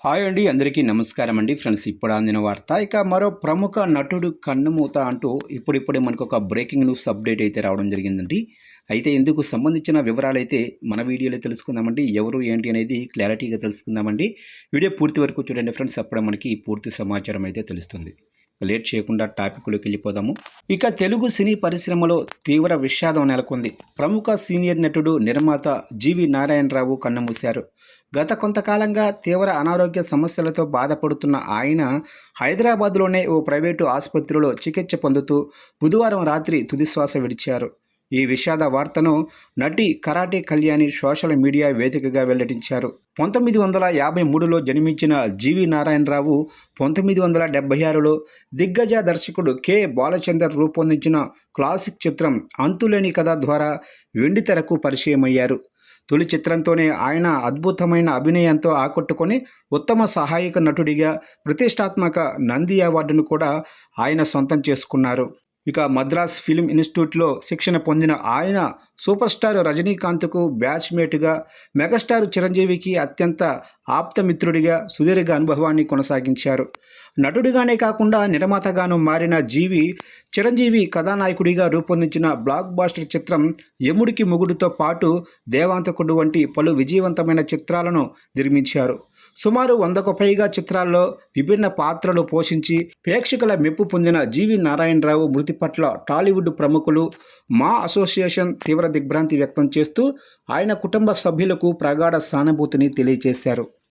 Hi అండి, అందరికీ నమస్కారం అండి. ఫ్రెండ్స్, ఇప్పుడు అందిన వార్త. ఇక మరో ప్రముఖ నటుడు కన్నుమూత అంటూ ఇప్పుడిప్పుడే మనకు ఒక బ్రేకింగ్ న్యూస్ అప్డేట్ అయితే రావడం జరిగిందండి. అయితే ఇందుకు సంబంధించిన వివరాలైతే మన వీడియోలో తెలుసుకుందామండి. ఎవరు ఏంటి అనేది క్లారిటీగా తెలుసుకుందామండి. వీడియో పూర్తి వరకు చూడండి ఫ్రెండ్స్, అప్పుడే మనకి పూర్తి సమాచారం అయితే తెలుస్తుంది. లేట్ చేయకుండా టాపిక్లోకి వెళ్ళిపోదాము. ఇక తెలుగు సినీ పరిశ్రమలో తీవ్ర విషాదం నెలకొంది. ప్రముఖ సీనియర్ నటుడు, నిర్మాత జీవి నారాయణరావు కన్నుమూశారు. గత కొంతకాలంగా తీవ్ర అనారోగ్య సమస్యలతో బాధపడుతున్న ఆయన హైదరాబాద్లోనే ఓ ప్రైవేటు ఆసుపత్రిలో చికిత్స పొందుతూ బుధవారం రాత్రి తుదిశ్వాస విడిచారు. ఈ విషాద వార్తను నటి కరాటే కళ్యాణి సోషల్ మీడియా వేదికగా వెల్లడించారు. 1953లో జన్మించిన జీవి నారాయణరావు 1976లో దిగ్గజ దర్శకుడు కె బాలచందర్ రూపొందించిన క్లాసిక్ చిత్రం అంతులేని కథ ద్వారా వెండితెరకు పరిచయమయ్యారు. తొలి చిత్రంతోనే ఆయన అద్భుతమైన అభినయంతో ఆకట్టుకొని ఉత్తమ సహాయక నటుడిగా ప్రతిష్టాత్మక నంది అవార్డును కూడా ఆయన సొంతం చేసుకున్నారు. ఇక మద్రాస్ ఫిల్మ్ ఇన్స్టిట్యూట్లో శిక్షణ పొందిన ఆయన సూపర్ స్టార్ రజనీకాంత్కు బ్యాచ్మేట్గా, మెగాస్టార్ చిరంజీవికి అత్యంత ఆప్తమిత్రుడిగా సుదీర్ఘ అనుభవాన్ని కొనసాగించారు. నటుడిగానే కాకుండా నిర్మాతగాను మారిన జీవి చిరంజీవి కథానాయకుడిగా రూపొందించిన బ్లాక్ బాస్టర్ చిత్రం యముడికి మొగుడుతో పాటు దేవాంతకుడు వంటి పలు విజయవంతమైన చిత్రాలను నిర్మించారు. సుమారు 100కు పైగా చిత్రాల్లో విభిన్న పాత్రలు పోషించి ప్రేక్షకుల మెప్పు పొందిన జీవి నారాయణరావు మృతి పట్ల టాలీవుడ్ ప్రముఖులు, మా అసోసియేషన్ తీవ్ర దిగ్భ్రాంతి వ్యక్తం చేస్తూ ఆయన కుటుంబ సభ్యులకు ప్రగాఢ సానుభూతిని తెలియజేశారు.